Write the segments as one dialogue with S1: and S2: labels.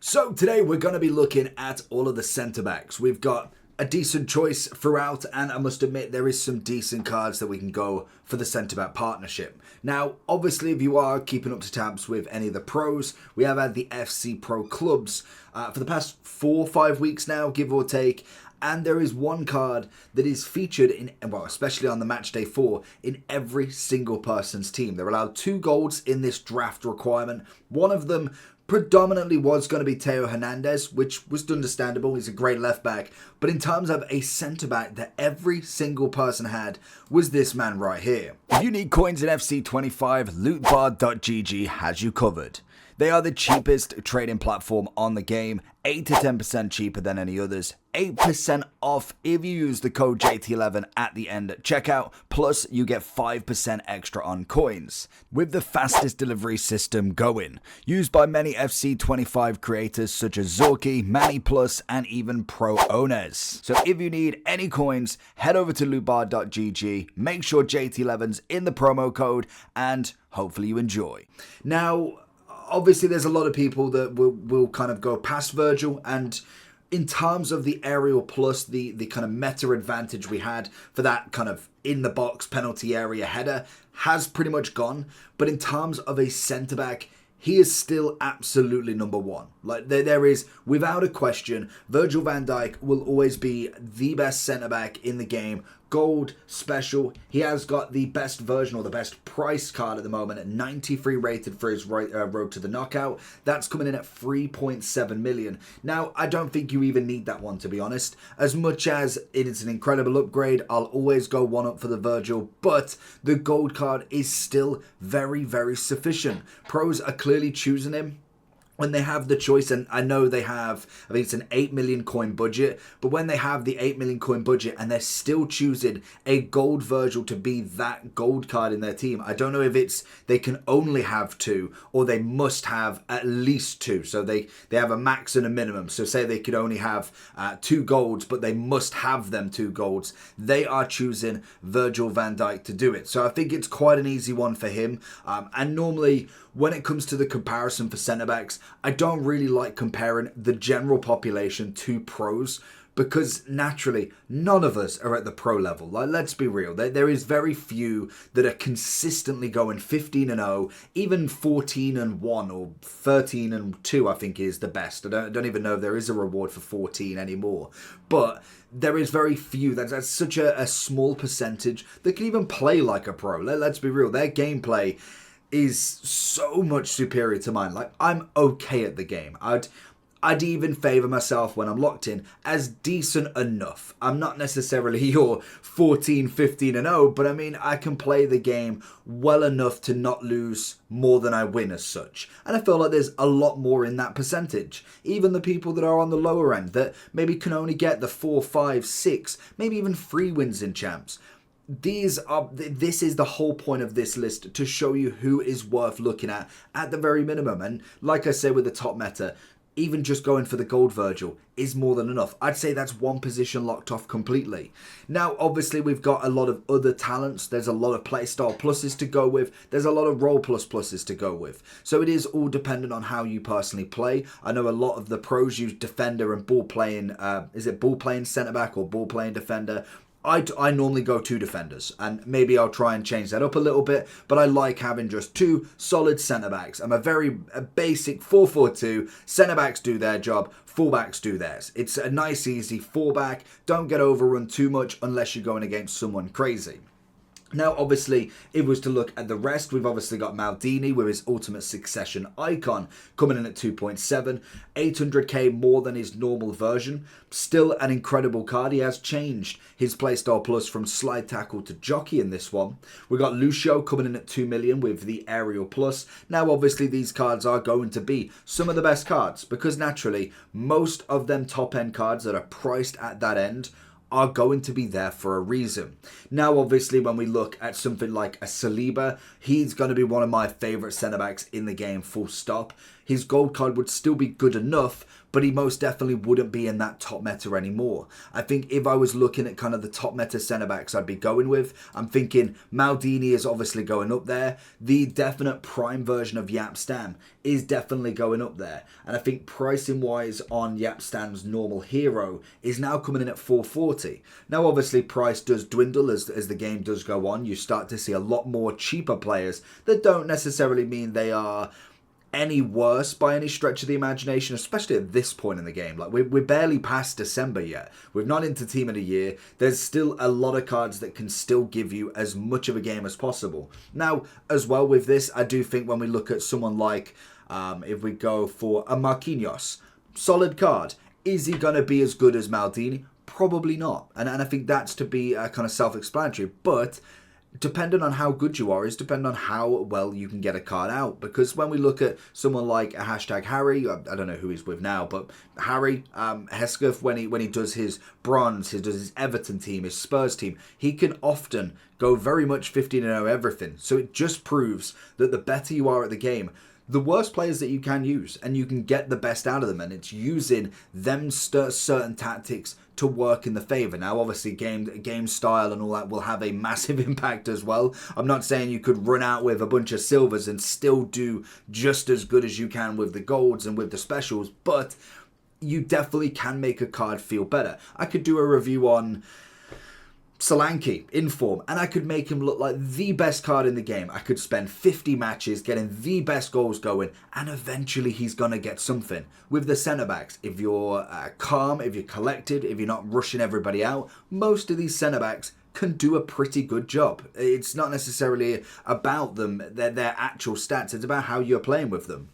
S1: So today we're going to be looking at all of the centre backs. We've got a decent choice throughout, and I must admit there is some decent cards that we can go for the centre back partnership. Now, obviously, if you are keeping up to tabs with any of the pros, we have had the FC Pro clubs for the past 4 or 5 weeks now, give or take. And there is one card that is featured in, well, especially on the match day 4, in every single person's team. They're allowed 2 golds in this draft requirement. One of them predominantly was going to be Theo Hernandez, which was understandable. He's a great left back. But in terms of a centre back that every single person had was this man right here. If you need coins in FC25, lootbar.gg has you covered. They are the cheapest trading platform on the game, 8 to 10% cheaper than any others, 8% off if you use the code JT11 at the end at checkout, plus you get 5% extra on coins. With the fastest delivery system going, used by many FC25 creators such as Zorky, Manny Plus, and even pro owners. So if you need any coins, head over to lootbar.gg, make sure JT11's in the promo code, and hopefully you enjoy. Now, obviously, there's a lot of people that will kind of go past Virgil, and in terms of the aerial plus, the kind of meta advantage we had for that kind of in-the-box penalty area header has pretty much gone. But in terms of a centre-back, he is still absolutely number one. Like there is, without a question, Virgil van Dijk will always be the best centre-back in the game. Gold, special. He has got the best version or the best price card at the moment at 93 rated for his road to the knockout. That's coming in at 3.7 million. Now, I don't think you even need that one, to be honest. As much as it is an incredible upgrade, I'll always go one up for the Virgil, but the gold card is still very, very sufficient. Pros are clearly choosing him when they have the choice, and I know they have, I think it's an 8 million coin budget, but when they have the 8 million coin budget and they're still choosing a gold Virgil to be that gold card in their team, I don't know if it's they can only have 2 or they must have at least 2. So they have a max and a minimum. So say they could only have 2 golds, but they must have them 2 golds. They are choosing Virgil van Dijk to do it. So I think it's quite an easy one for him. And normally, when it comes to the comparison for centre-backs, I don't really like comparing the general population to pros because naturally, none of us are at the pro level. Like, let's be real. There is very few that are consistently going 15-0, even 14-1 or 13-2, I think is the best. I don't even know if there is a reward for 14 anymore. But there is very few. That's such a small percentage that can even play like a pro. Let's be real. Their gameplay is so much superior to mine. Like, I'm okay at the game. I'd even favour myself when I'm locked in as decent enough. I'm not necessarily your 14, 15-0, but I mean, I can play the game well enough to not lose more than I win as such. And I feel like there's a lot more in that percentage. Even the people that are on the lower end that maybe can only get the 4, 5, 6, maybe even 3 wins in champs. This is the whole point of this list, to show you who is worth looking at the very minimum. And like I say with the top meta, even just going for the gold Virgil is more than enough. I'd say that's one position locked off completely. Now, obviously, we've got a lot of other talents. There's a lot of playstyle pluses to go with. There's a lot of role plus pluses to go with. So it is all dependent on how you personally play. I know a lot of the pros use defender and ball playing, is it ball playing centre back or ball playing defender? I normally go 2 defenders, and maybe I'll try and change that up a little bit, but I like having just 2 solid centre-backs. I'm a very basic 4-4-2. Centre-backs do their job, full-backs do theirs. It's a nice, easy 4-back. Don't get overrun too much unless you're going against someone crazy. Now, obviously, if it was to look at the rest, we've obviously got Maldini with his Ultimate Succession icon coming in at 2.7, 800k more than his normal version. Still an incredible card. He has changed his playstyle plus from slide tackle to jockey in this one. We've got Lucio coming in at 2 million with the aerial plus. Now, obviously, these cards are going to be some of the best cards because naturally, most of them top-end cards that are priced at that end are going to be there for a reason. Now, obviously, when we look at something like a Saliba, he's going to be one of my favourite centre-backs in the game, full stop. his gold card would still be good enough, but he most definitely wouldn't be in that top meta anymore. I think if I was looking at kind of the top meta centre-backs I'd be going with, I'm thinking Maldini is obviously going up there. The definite prime version of Jaap Stam is definitely going up there. And I think pricing-wise on Jaap Stam's normal hero is now coming in at 440. Now, obviously, price does dwindle as the game does go on. You start to see a lot more cheaper players that don't necessarily mean they are any worse by any stretch of the imagination, especially at this point in the game. Like, we're barely past December yet. We're not into Team of the Year. There's still a lot of cards that can still give you as much of a game as possible. Now, as well with this, I do think when we look at someone like, if we go for a Marquinhos, solid card. Is he going to be as good as Maldini? Probably not. And I think that's to be kind of self-explanatory. But depending on how good you are is depending on how well you can get a card out. Because when we look at someone like a hashtag Harry, I don't know who he's with now, but Harry Hesketh, when he does his bronze, he does his Everton team, his Spurs team, he can often go very much 15-0 everything. So it just proves that the better you are at the game, the worst players that you can use, and you can get the best out of them, and it's using them certain tactics to work in the favour. Now, obviously, game style and all that will have a massive impact as well. I'm not saying you could run out with a bunch of silvers and still do just as good as you can with the golds and with the specials, but you definitely can make a card feel better. I could do a review on Solanke in form, and I could make him look like the best card in the game. I could spend 50 matches getting the best goals going, and eventually he's going to get something. With the centre-backs, if you're calm, if you're collected, if you're not rushing everybody out, most of these centre-backs can do a pretty good job. It's not necessarily about them, their actual stats, it's about how you're playing with them.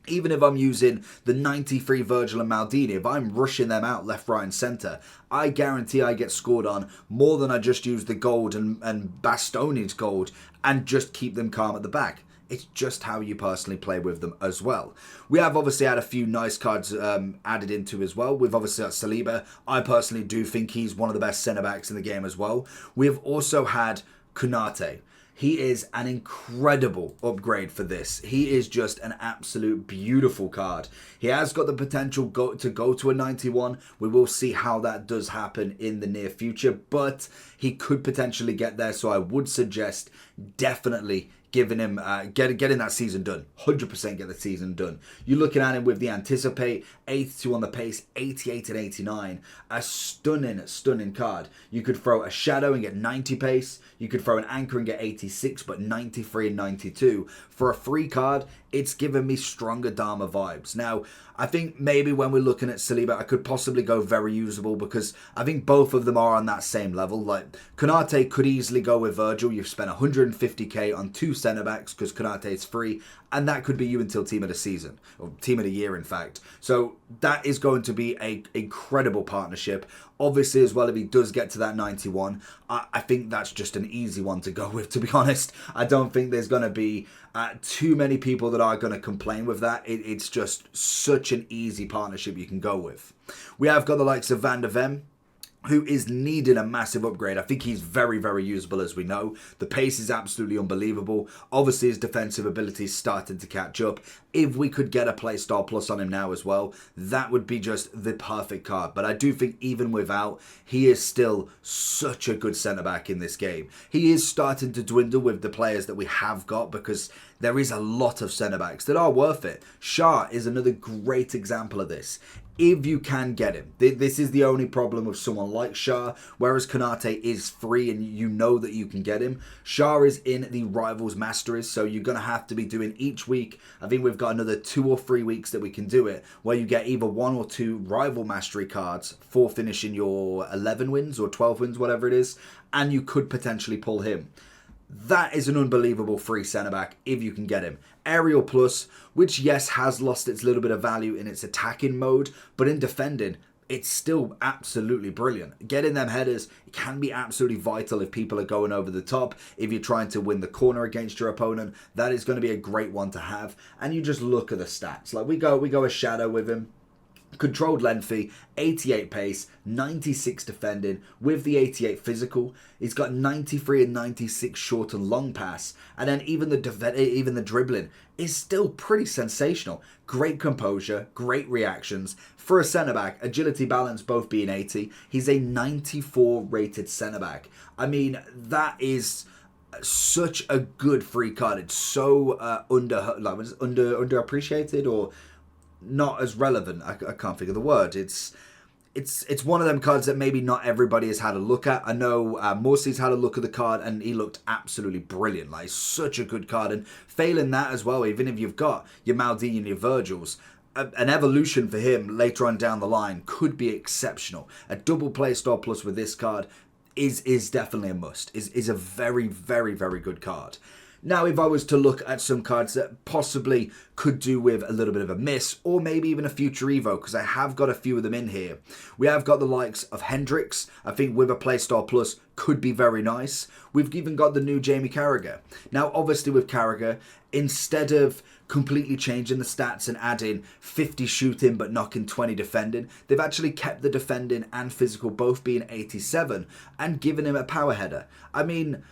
S1: Even if I'm using the 93 Virgil and Maldini, if I'm rushing them out left, right and centre, I guarantee I get scored on more than I just use the gold and Bastoni's gold and just keep them calm at the back. It's just how you personally play with them as well. We have obviously had a few nice cards added into as well. We've obviously got Saliba. I personally do think he's one of the best centre-backs in the game as well. We have also had Konate. He is an incredible upgrade for this. He is just an absolute beautiful card. He has got the potential to go to a 91. We will see how that does happen in the near future, but he could potentially get there. So I would suggest definitely giving him, getting that season done. 100% get the season done. You're looking at him with the Anticipate, 82 on the pace, 88 and 89. A stunning card. You could throw a Shadow and get 90 pace. You could throw an Anchor and get 86, but 93 and 92. For a free card, it's given me stronger Dharma vibes. Now, I think maybe when we're looking at Saliba, I could possibly go very usable because I think both of them are on that same level. Like, Konate could easily go with Virgil. You've spent 150k on two centre-backs because Konate is free, and that could be you until Team of the Season, or Team of the Year, in fact. So that is going to be an incredible partnership. Obviously, as well, if he does get to that 91, I think that's just an easy one to go with, to be honest. I don't think there's going to be too many people that are going to complain with that. It's just such an easy partnership you can go with. We have got the likes of Van der Ven, who is needing a massive upgrade. I think he's very, very usable, as we know. The pace is absolutely unbelievable. Obviously, his defensive ability is starting to catch up. If we could get a Playstyle Plus on him now as well, that would be just the perfect card. But I do think even without, he is still such a good centre-back in this game. He is starting to dwindle with the players that we have got because there is a lot of centre-backs that are worth it. Shah is another great example of this. If you can get him. This is the only problem with someone like Shah, whereas Konate is free and you know that you can get him. Shah is in the Rivals Masteries, so you're going to have to be doing each week. I think we've got another 2 or 3 weeks that we can do it, where you get either 1 or 2 Rival Mastery cards for finishing your 11 wins or 12 wins, whatever it is, and you could potentially pull him. That is an unbelievable free centre-back if you can get him. Aerial Plus, which yes has lost its little bit of value in its attacking mode, but in defending, it's still absolutely brilliant. Getting them headers can be absolutely vital if people are going over the top. If you're trying to win the corner against your opponent, that is going to be a great one to have. And you just look at the stats. Like we go a Shadow with him. Controlled lengthy, 88 pace, 96 defending with the 88 physical. He's got 93 and 96 short and long pass, and then even the dribbling is still pretty sensational. Great composure, great reactions for a centre back. Agility, balance both being 80. He's a 94 rated centre back. I mean, that is such a good free card. It's so underappreciated or not as relevant. I can't think of the word. It's one of them cards that maybe not everybody has had a look at. I know Morsi's had a look at the card and he looked absolutely brilliant. Like, such a good card. And failing that as well, even if you've got your Maldini and your Virgils, an evolution for him later on down the line could be exceptional. A double play star plus with this card is definitely a must. Is a very, very, very good card. Now, if I was to look at some cards that possibly could do with a little bit of a miss, or maybe even a future Evo, because I have got a few of them in here. We have got the likes of Hendricks. I think with a Playstyle Plus could be very nice. We've even got the new Jamie Carragher. Now, obviously with Carragher, instead of completely changing the stats and adding 50 shooting but knocking 20 defending, they've actually kept the defending and physical both being 87 and given him a power header. I mean,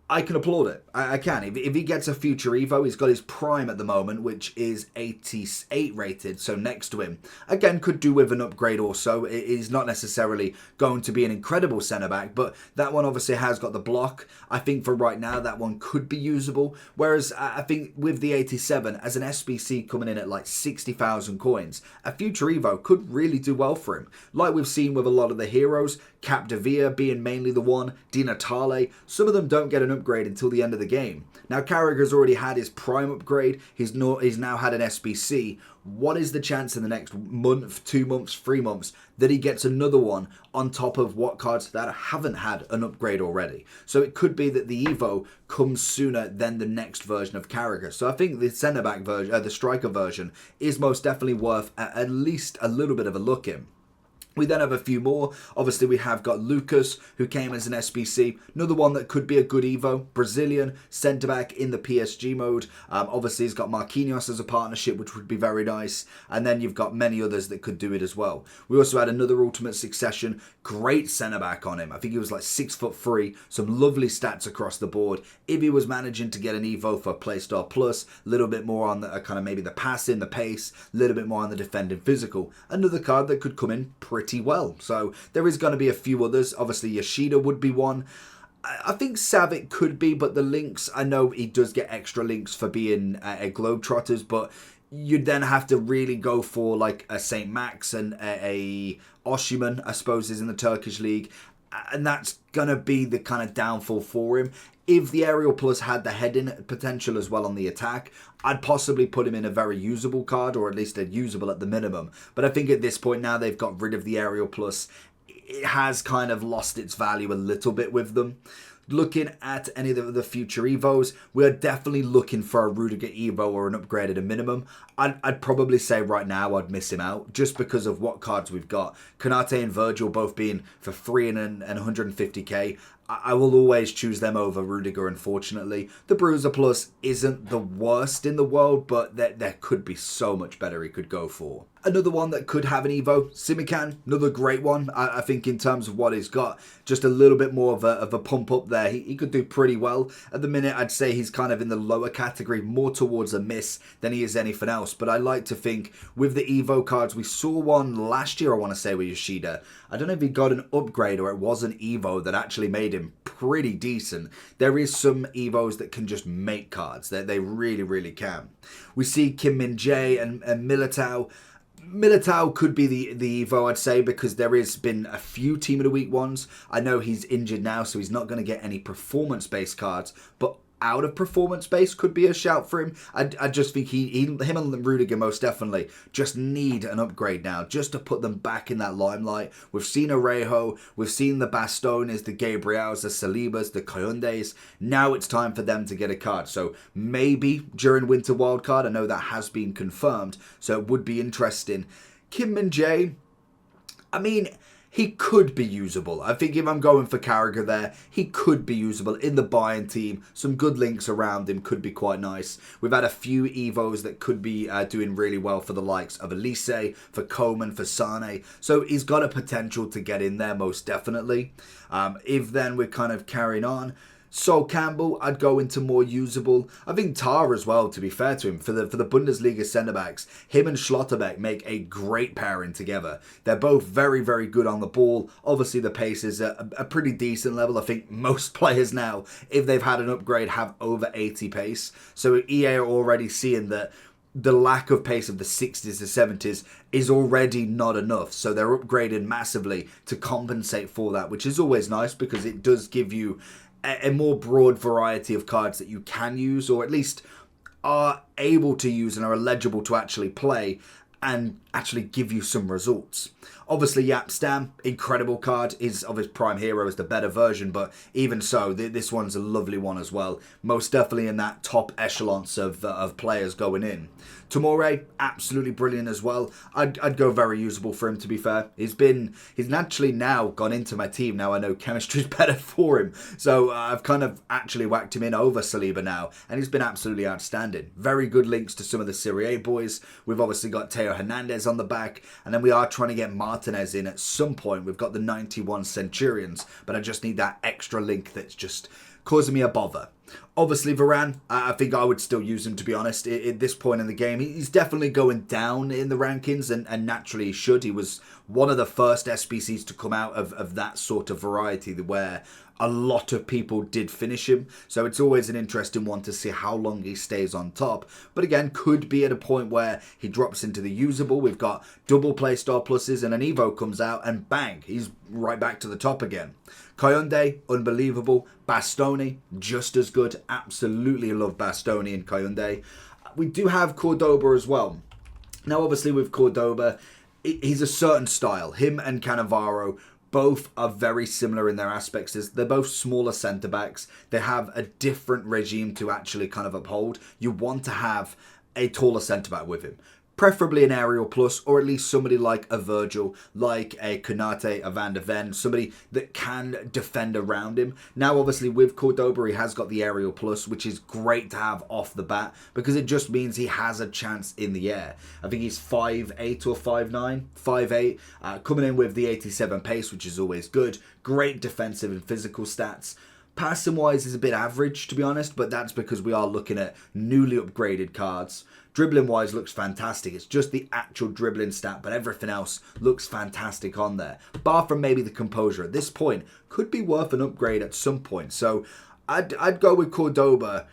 S1: I can applaud it. I can. If he gets a future Evo, he's got his prime at the moment, which is 88 rated, so next to him. Again, could do with an upgrade also. It is not necessarily going to be an incredible centre-back, but that one obviously has got the block. I think for right now, that one could be usable. Whereas I think with the 87, as an SBC coming in at like 60,000 coins, a future Evo could really do well for him. Like we've seen with a lot of the heroes, Capdevia being mainly the one, Di Natale, some of them don't get an upgrade until the end of the game. Now, Carragher's already had his prime upgrade. He's now had an SBC. What is the chance in the next month, 2 months, 3 months that he gets another one on top of what cards that haven't had an upgrade already? So it could be that the Evo comes sooner than the next version of Carragher. So I think the centre-back version, the striker version, is most definitely worth at least a little bit of a look in. We then have a few more. Obviously, we have got Lucas, who came as an SBC. Another one that could be a good Evo. Brazilian, centre-back in the PSG mode. Obviously, he's got Marquinhos as a partnership, which would be very nice. And then you've got many others that could do it as well. We also had another Ultimate Succession. Great centre-back on him. I think he was like 6'3". Some lovely stats across the board. If he was managing to get an Evo for Playstyle Plus, a little bit more on the kind of maybe the passing, the pace, a little bit more on the defending physical. Another card that could come in pretty well. So there is going to be a few others. Obviously, Yoshida would be one. I think Savic could be, but the links, I know he does get extra links for being a Globetrotters, but you'd then have to really go for like a St. Max and a Oshiman, I suppose, is in the Turkish league. And that's going to be the kind of downfall for him. If the Aerial Plus had the heading potential as well on the attack, I'd possibly put him in a very usable card, or at least a usable at the minimum. But I think at this point now they've got rid of the Aerial Plus, it has kind of lost its value a little bit with them. Looking at any of the future Evos, we're definitely looking for a Rudiger Evo or an upgrade at a minimum. I'd probably say right now I'd miss him out just because of what cards we've got. Konate and Virgil both being for 3 and 150k. I will always choose them over Rudiger, unfortunately. The Bruiser Plus isn't the worst in the world, but there could be so much better he could go for. Another one that could have an Evo, Simikan, another great one. I think in terms of what he's got, just a little bit more of a pump up there. He could do pretty well. At the minute, I'd say he's kind of in the lower category, more towards a miss than he is anything else. But I like to think with the Evo cards, we saw one last year, I want to say, with Yoshida. I don't know if he got an upgrade or it was an Evo that actually made him pretty decent. There is some Evos that can just make cards. They really, really can. We see Kim Min-jae and Militao. Militao could be the Evo, I'd say, because there has been a few Team of the Week ones. I know he's injured now, so he's not going to get any performance-based cards, but out of performance base could be a shout for him. I just think him and Rudiger most definitely just need an upgrade now, just to put them back in that limelight. We've seen Orejo, we've seen the Bastones, the Gabriels, the Salibas, the Coyundes. Now it's time for them to get a card. So maybe during Winter Wildcard, I know that has been confirmed, so it would be interesting. Kim Min-jae, I mean, he could be usable. I think if I'm going for Carragher there, he could be usable in the Bayern team. Some good links around him could be quite nice. We've had a few Evos that could be doing really well for the likes of Elise, for Coman, for Sane. So he's got a potential to get in there most definitely. If then we're kind of carrying on, Sol Campbell, I'd go into more usable. I think Tar as well, to be fair to him, for the Bundesliga centre-backs, him and Schlotterbeck make a great pairing together. They're both very, very good on the ball. Obviously, the pace is a pretty decent level. I think most players now, if they've had an upgrade, have over 80 pace. So EA are already seeing that the lack of pace of the 60s to 70s is already not enough. So they're upgrading massively to compensate for that, which is always nice because it does give you a more broad variety of cards that you can use, or at least are able to use and are eligible to actually play and actually give you some results. Obviously, Yap Stam, incredible card, is of his prime hero is the better version, but even so, this one's a lovely one as well. Most definitely in that top echelons of players going in. Tomore, absolutely brilliant as well. I'd go very usable for him, to be fair. He's naturally now gone into my team. Now I know chemistry's better for him. So I've kind of actually whacked him in over Saliba now, and he's been absolutely outstanding. Very good links to some of the Serie A boys. We've obviously got Teo Hernandez on the back, and then we are trying to get Martinez in at some point. We've got the 91 Centurions, but I just need that extra link that's just causing me a bother. Obviously, Varane, I think I would still use him, to be honest, at this point in the game. He's definitely going down in the rankings, and naturally he should. He was one of the first SBCs to come out of that sort of variety where a lot of people did finish him. So it's always an interesting one to see how long he stays on top. But again, could be at a point where he drops into the usable. We've got double play star pluses and an Evo comes out and bang, he's right back to the top again. Kayonde, unbelievable. Bastoni, just as good. Absolutely love Bastoni and Kayonde. We do have Cordoba as well. Now, obviously, with Cordoba, he's a certain style. Him and Cannavaro both are very similar in their aspects. They're both smaller centre-backs. They have a different regime to actually kind of uphold. You want to have a taller centre-back with him. Preferably an aerial plus, or at least somebody like a Virgil, like a Konate, a Van der Ven, somebody that can defend around him. Now, obviously, with Cordoba, he has got the aerial plus, which is great to have off the bat, because it just means he has a chance in the air. I think he's 5'8 or 5'9", 5'8", coming in with the 87 pace, which is always good. Great defensive and physical stats. Passing-wise is a bit average, to be honest, but that's because we are looking at newly upgraded cards. Dribbling-wise looks fantastic. It's just the actual dribbling stat, but everything else looks fantastic on there. Bar from maybe the composure at this point could be worth an upgrade at some point. So I'd go with Cordoba.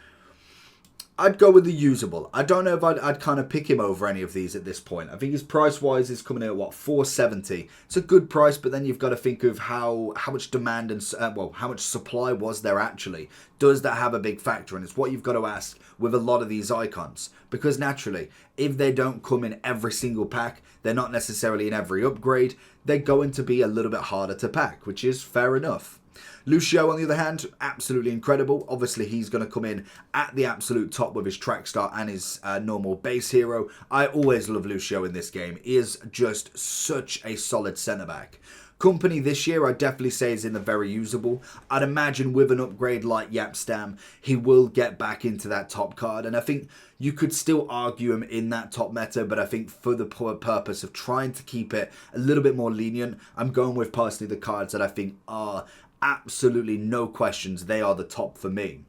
S1: I'd go with the usable. I don't know if I'd kind of pick him over any of these at this point. I think his price-wise is coming in at, what, $470. It's a good price, but then you've got to think of how much demand and, how much supply was there actually. Does that have a big factor? And it's what you've got to ask with a lot of these icons. Because naturally, if they don't come in every single pack, they're not necessarily in every upgrade, they're going to be a little bit harder to pack, which is fair enough. Lucio, on the other hand, absolutely incredible. Obviously, he's going to come in at the absolute top with his track star and his normal base hero. I always love Lucio in this game. He is just such a solid centre-back. Company this year, I'd definitely say, is in the very usable. I'd imagine with an upgrade like Yapstam, he will get back into that top card. And I think you could still argue him in that top meta, but I think for the purpose of trying to keep it a little bit more lenient, I'm going with personally the cards that I think are absolutely no questions. They are the top for me.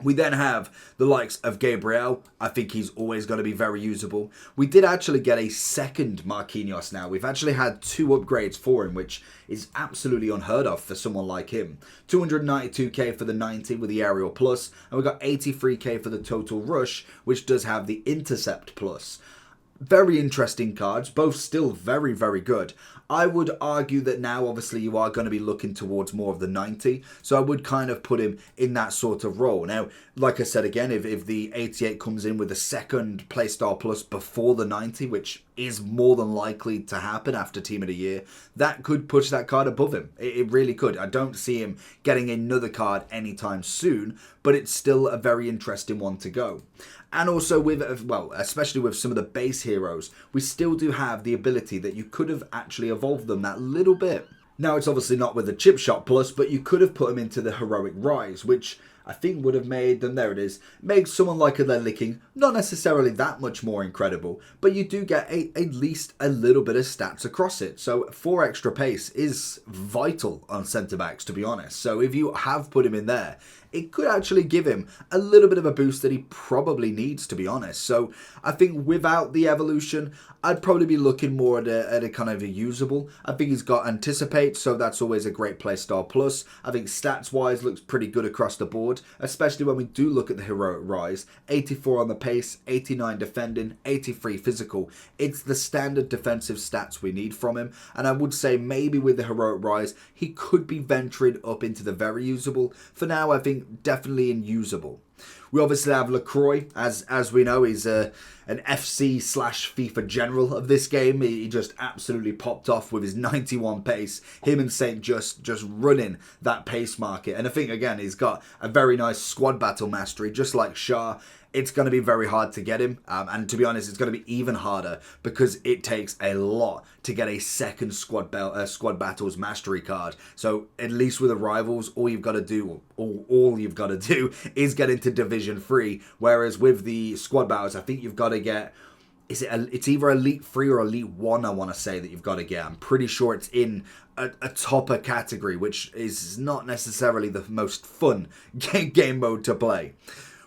S1: We then have the likes of Gabriel. I think he's always going to be very usable. We did actually get a second Marquinhos now. We've actually had 2 upgrades for him, which is absolutely unheard of for someone like him. 292k for the 90 with the aerial plus, and we got 83k for the total rush, which does have the intercept plus. Very interesting cards, both still very, very good. I would argue that now, obviously, you are going to be looking towards more of the 90. So I would kind of put him in that sort of role. Now, like I said again, if the 88 comes in with a second Playstyle Plus before the 90, which is more than likely to happen after Team of the Year, that could push that card above him. It really could. I don't see him getting another card anytime soon, but it's still a very interesting one to go. And also with, well, especially with some of the base heroes, we still do have the ability that you could have actually evolved them that little bit. Now, it's obviously not with the Chip Shot Plus, but you could have put him into the Heroic Rise, which I think would have made them, there it is, make someone like a Licking not necessarily that much more incredible, but you do get at least a little bit of stats across it. So 4 extra pace is vital on centre-backs, to be honest. So if you have put him in there, it could actually give him a little bit of a boost that he probably needs, to be honest. So I think without the evolution, I'd probably be looking more at a kind of a usable. I think he's got Anticipate, so that's always a great playstyle plus. I think stats-wise looks pretty good across the board, especially when we do look at the Heroic Rise. 84 on the pace, 89 defending, 83 physical. It's the standard defensive stats we need from him, and I would say maybe with the Heroic Rise, he could be venturing up into the very usable. For now, I think definitely unusable. We obviously have LaCroix, as we know, he's an FC/FIFA general of this game. He just absolutely popped off with his 91 pace. Him and Saint just running that pace market. And I think, again, he's got a very nice squad battle mastery, just like Shah. It's going to be very hard to get him. And to be honest, it's going to be even harder because it takes a lot to get a second squad battles mastery card. So at least with the rivals, all you've got to do is get into Division 3. Whereas with the squad battles, I think you've got to get... It's either Elite 3 or Elite 1, I want to say, that you've got to get. I'm pretty sure it's in a topper category, which is not necessarily the most fun game mode to play.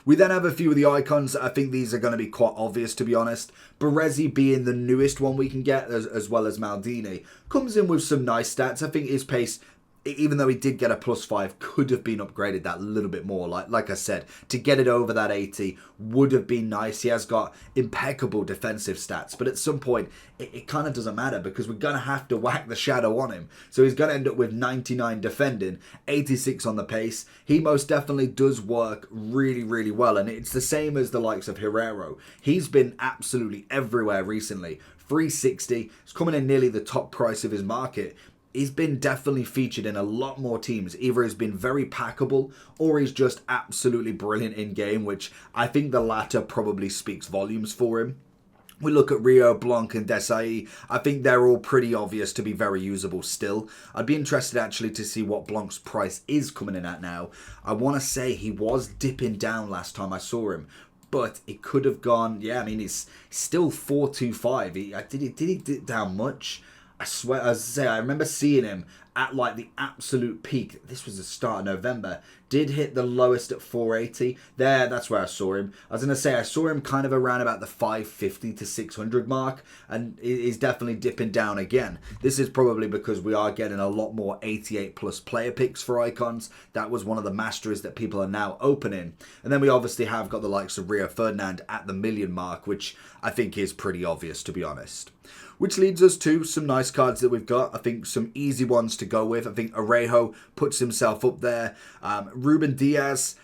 S1: We then have a few of the icons. I think these are going to be quite obvious, to be honest. Baresi being the newest one we can get, as well as Maldini, comes in with some nice stats. I think his pace, even though he did get a +5, could have been upgraded that little bit more. Like I said, to get it over that 80 would have been nice. He has got impeccable defensive stats, but at some point, it kind of doesn't matter because we're going to have to whack the shadow on him. So he's going to end up with 99 defending, 86 on the pace. He most definitely does work really, really well, and it's the same as the likes of Herrero. He's been absolutely everywhere recently. 360, it's coming in nearly the top price of his market. He's been definitely featured in a lot more teams. Either he's been very packable or he's just absolutely brilliant in game, which I think the latter probably speaks volumes for him. We look at Rio, Blanc and Desai. I think they're all pretty obvious to be very usable still. I'd be interested actually to see what Blanc's price is coming in at now. I want to say he was dipping down last time I saw him, but it could have gone, yeah, I mean, it's still 425. Did he dip down much? I swear, as I say, I remember seeing him at like the absolute peak. This was the start of November. Did hit the lowest at 480. There, that's where I saw him. I was going to say, I saw him kind of around about the 550 to 600 mark, and he's definitely dipping down again. This is probably because we are getting a lot more 88 plus player picks for icons. That was one of the masteries that people are now opening. And then we obviously have got the likes of Rio Ferdinand at the million mark, which I think is pretty obvious, to be honest. Which leads us to some nice cards that we've got. I think some easy ones to go with. I think Arejo puts himself up there. Ruben Diaz,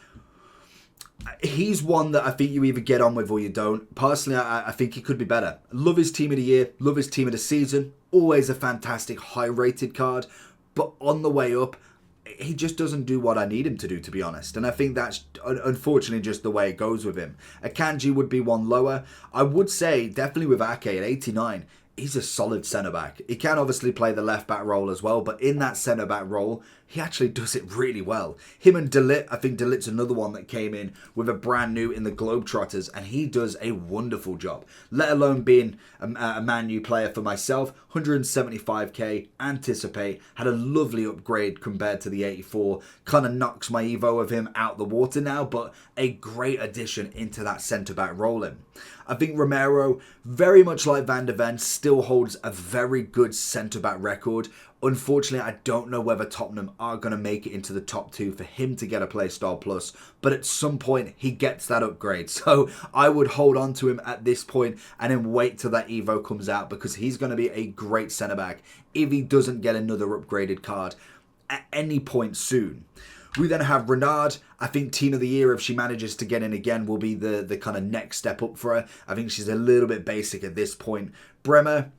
S1: he's one that I think you either get on with or you don't. Personally, I think he could be better. Love his team of the year. Love his team of the season. Always a fantastic high-rated card. But on the way up, he just doesn't do what I need him to do, to be honest. And I think that's unfortunately just the way it goes with him. Akanji would be one lower. I would say definitely with Ake at 89. He's a solid centre-back. He can obviously play the left-back role as well, but in that centre-back role, he actually does it really well. Him and Delit, I think Delit's another one that came in with a brand new in the Globetrotters, and he does a wonderful job. Let alone being a Man U player for myself, 175k, Anticipate, had a lovely upgrade compared to the 84. Kind of knocks my Evo of him out the water now, but a great addition into that centre-back role in. I think Romero, very much like Van de Ven, still holds a very good centre-back record. Unfortunately, I don't know whether Tottenham are going to make it into the top 2 for him to get a Playstyle Plus, but at some point he gets that upgrade. So I would hold on to him at this point and then wait till that Evo comes out, because he's going to be a great centre-back if he doesn't get another upgraded card at any point soon. We then have Renard. I think Team of the Year, if she manages to get in again, will be the kind of next step up for her. I think she's a little bit basic at this point. Bremer,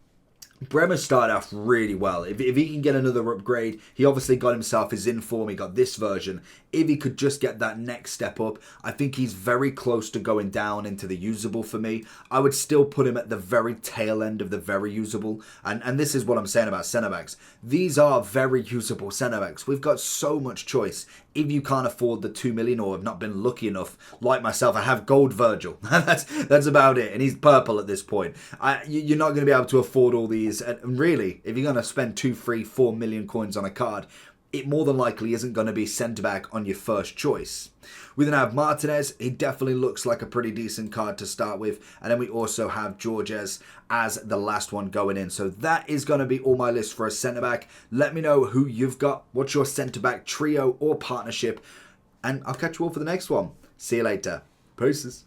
S1: Bremer started off really well. If he can get another upgrade, he obviously got himself his inform, he got this version. If he could just get that next step up, I think he's very close to going down into the usable for me. I would still put him at the very tail end of the very usable. And this is what I'm saying about centre-backs. These are very usable centre-backs. We've got so much choice. If you can't afford the 2 million or have not been lucky enough, like myself, I have gold Virgil. that's about it. And he's purple at this point. You're not going to be able to afford all these. And really, if you're going to spend 2, 3, 4 million coins on a card, it more than likely isn't going to be centre-back on your first choice. We then have Martinez. He definitely looks like a pretty decent card to start with. And then we also have Georges as the last one going in. So that is going to be all my list for a centre-back. Let me know who you've got. What's your centre-back trio or partnership? And I'll catch you all for the next one. See you later. Peace.